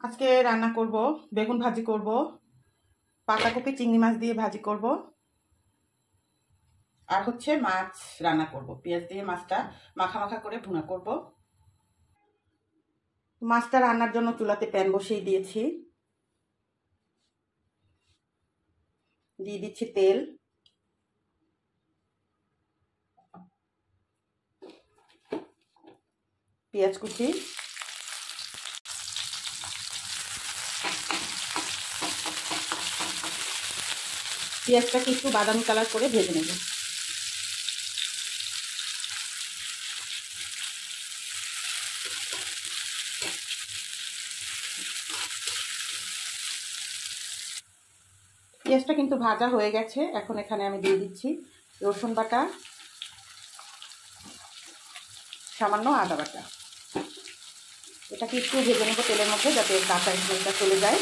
আজকে রান্না করব বেগুন ভাজি করব, পাতাকপি চিংড়ি মাছ দিয়ে ভাজি করব, আর হচ্ছে মাছ রান্না করব। পেঁয়াজ দিয়ে মাছটা মাখা মাখা করে ভুনা করব। মাছটা রান্নার জন্য চুলাতে প্যান বসিয়ে দিয়েছি। দিয়ে দিচ্ছি তেল, পেঁয়াজ কুচি, পেঁয়াজটাকে একটু বাদামি কালার করে ভেজে নেব। পেঁয়াজটা কিন্তু ভাজা হয়ে গেছে। এখন এখানে আমি দিয়ে দিচ্ছি রসুন বাটা, সামান্য আদা বাটা। এটাকে একটু ভেজে নেব তেলের মধ্যে, যাতে কাঁচা স্মেলটা চলে যায়।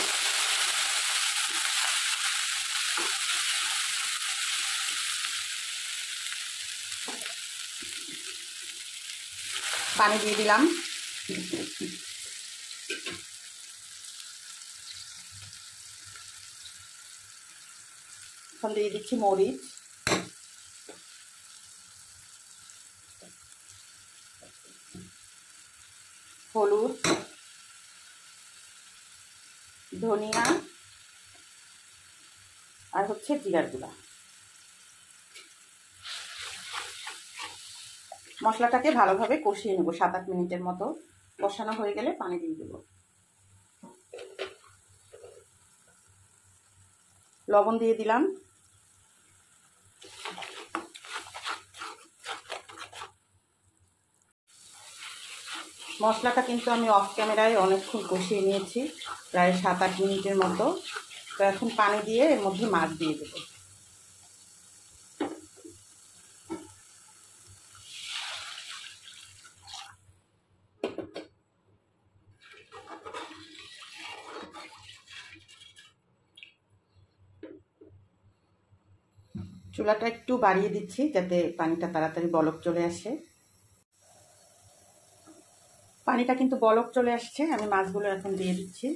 পানি দিয়ে দিলাম। এখন দিয়ে দিচ্ছি মরিচ, হলুদ, ধনিয়া আর হচ্ছে জিরার গুঁড়া। মশলাটাকে ভালোভাবে কষিয়ে নেব 7-8 মিনিটের মতো। কষানো হয়ে গেলে পানি দিয়ে দেব। লবণ দিয়ে দিলাম। মশলাটা কিন্তু আমি অফ ক্যামেরায় অনেকক্ষণ কষিয়ে নিয়েছি, প্রায় 7-8 মিনিটের মতো। তো এখন পানি দিয়ে এর মধ্যে মাছ দিয়ে দেব। চুলাটা একটু বাড়িয়ে দিচ্ছি যাতে পানিটা তাড়াতাড়ি বলক চলে আসে। পানিটা কিন্তু বলক চলে আসছে। আমি মাছগুলো এখন দিয়ে দিচ্ছি,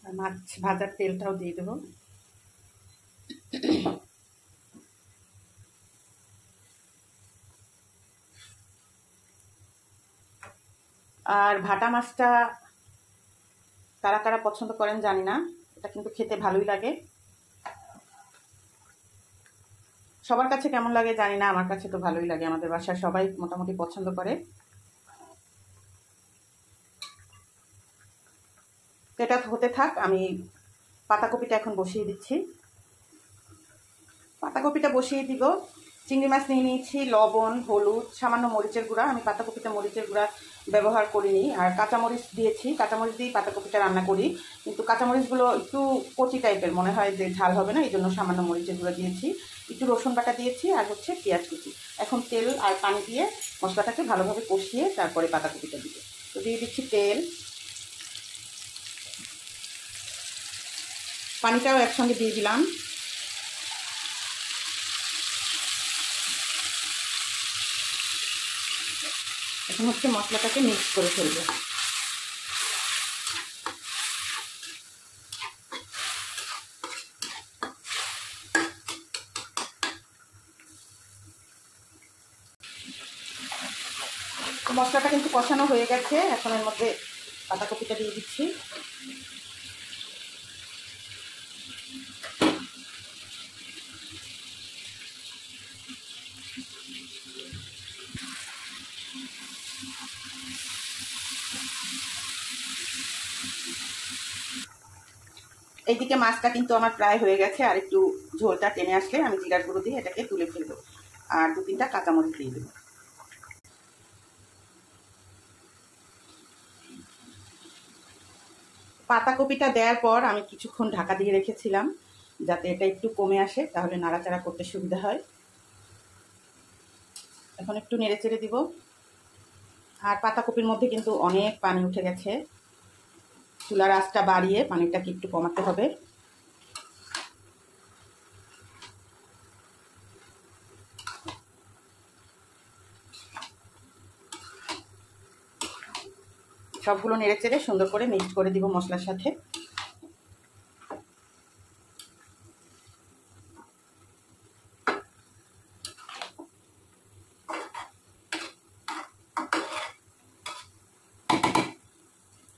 আর মাছ ভাজার তেলটাও দিয়ে দেব। আর ভাটা মাছটা কারা কারা পছন্দ করেন জানি না, এটা কিন্তু খেতে ভালোই লাগে। সবার কাছে কেমন লাগে জানি না, আমার কাছে তো ভালোই লাগে। আমাদের বাসায় সবাই মোটামুটি পছন্দ করে। এটা হতে থাক, আমি পাতাকপিটা এখন বসিয়ে দিচ্ছি। পাতাকপিটা বসিয়ে দিব। চিংড়ি মাছ নিয়ে নিয়েছি, লবণ, হলুদ, সামান্য মরিচের গুঁড়া। আমি পাতাকপিতে মরিচের গুঁড়া ব্যবহার করিনি। আর কাঁচামরিচ দিয়েছি, কাঁচামরিচ দিয়েই পাতাকপিটা রান্না করি, কিন্তু কাঁচামরিচগুলো একটু কচি টাইপের মনে হয় যে ঝাল হবে না, এই জন্য সামান্য মরিচের গুঁড়া দিয়েছি। একটু রসুন বাটা দিয়েছি, আর হচ্ছে পেঁয়াজ কুচি। এখন তেল আর পানি দিয়ে মশলাটাকে ভালোভাবে কষিয়ে তারপরে পাতাকপিটা দিব। তো দিয়ে দিচ্ছি তেল, পানিটাও একসঙ্গে দিয়ে দিলাম। এখন হচ্ছে মশলাটাকে মিক্স করে ফেলবো। মশলাটা কিন্তু কষানো হয়ে গেছে। এখন এর মধ্যে পাতাকপিটা দিয়ে দিচ্ছি। এইদিকে মাছটা কিন্তু আমার প্রায় হয়ে গেছে। আর একটু ঝোলটা টেনে আসলে আমি জিরার গুঁড়ো দিয়ে এটাকে তুলে ফেলবো, আর 2-3টা কাঁচামরিচ দিয়ে দেবো। পাতাকপিটা দেওয়ার পর আমি কিছুক্ষণ ঢাকা দিয়ে রেখেছিলাম যাতে এটা একটু কমে আসে, তাহলে নাড়াচাড়া করতে সুবিধা হয়। এখন একটু নেড়ে চেড়ে দিব। আর পাতাকপির মধ্যে কিন্তু অনেক পানি উঠে গেছে। চুলার আঁচটা বাড়িয়ে পানিটাকে একটু কমাতে হবে। সবগুলো নেড়ে চেড়ে সুন্দর করে মিক্স করে দিব মশলার সাথে।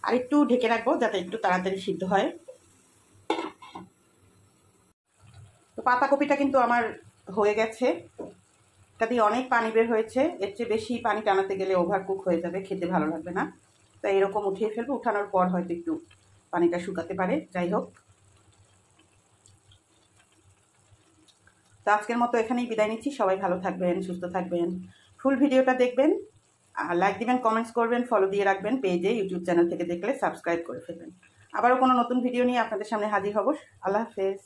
আর একটু ঢেকে রাখবো যাতে একটু তাড়াতাড়ি সিদ্ধ হয়। তো পাতাকপিটা কিন্তু আমার হয়ে গেছে। এটা দিয়ে অনেক পানি বের হয়েছে, এর চেয়ে বেশি পানি টানাতে গেলে ওভার কুক হয়ে যাবে, খেতে ভালো লাগবে না। তাই এরকম উঠিয়ে ফেলবো, উঠানোর পর হয়তো একটু পানিটা শুকাতে পারে। যাই হোক, তো আজকের মতো এখানেই বিদায় নিচ্ছি। সবাই ভালো থাকবেন, সুস্থ থাকবেন, ফুল ভিডিওটা দেখবেন, লাইক দিবেন, কমেন্টস করবেন, ফলো দিয়ে রাখবেন পেজে, ইউটিউব চ্যানেল থেকে দেখলে সাবস্ক্রাইব করে ফেলবেন। আবারও কোনো নতুন ভিডিও নিয়ে আপনাদের সামনে হাজির হব। আল্লাহ হাফেজ।